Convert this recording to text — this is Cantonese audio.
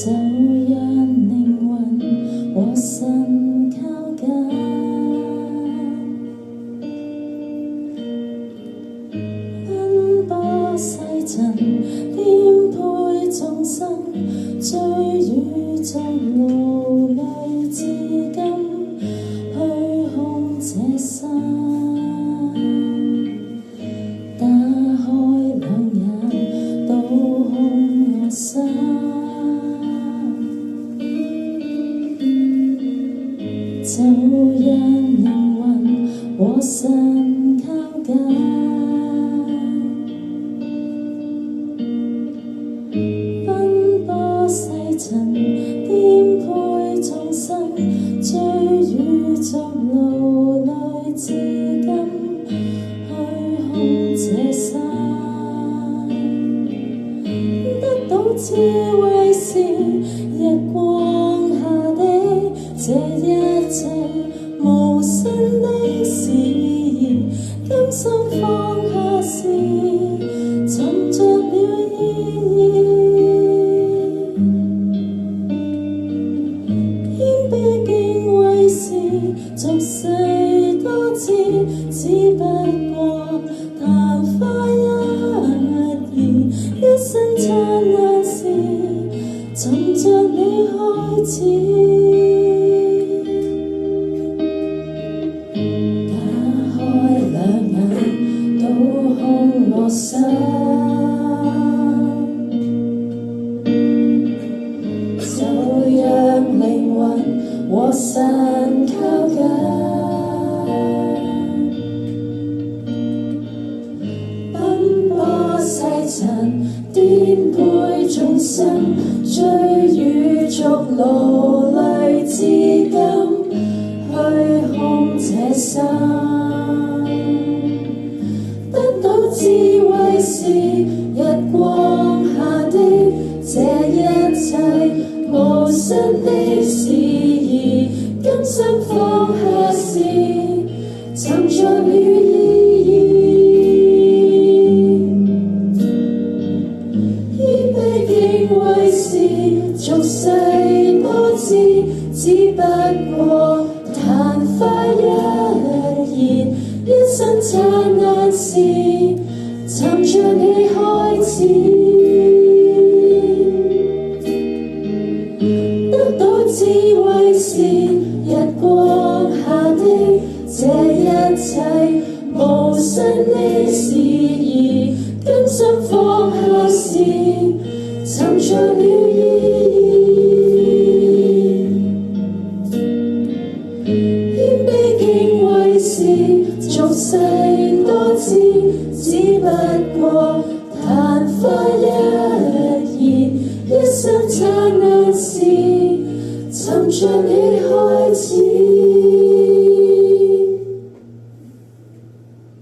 就讓靈魂和神靠近，奔波世塵，顛沛眾生，追與逐勞累至今，虛空這生，打開兩眼，倒空我心。就讓靈魂和神靠近，奔波世塵，顛沛眾生，追與逐勞累至今，虛空這生，得到智慧是日光下的這一切無聲的事宜，甘心放下時，尋着了意義。謙卑敬畏是俗世多知，只不過曇花一現，一生燦爛時，尋着你開始。我心就讓靈魂和神靠近，奔波世塵，顛沛眾生，追與逐勞累至今，虛空這生。智慧是日光下的這一切無聲的事宜，甘心放下時，尋着了意義。謙卑敬畏是俗世多知，只不過曇花一現，一生燦爛時，尋着你開始，得到智慧是日光下的這一切無聲的事宜，甘心放下時，尋着了意義。謙卑敬畏是俗世多知，只不過曇花一現，一生燦爛時，尋着你開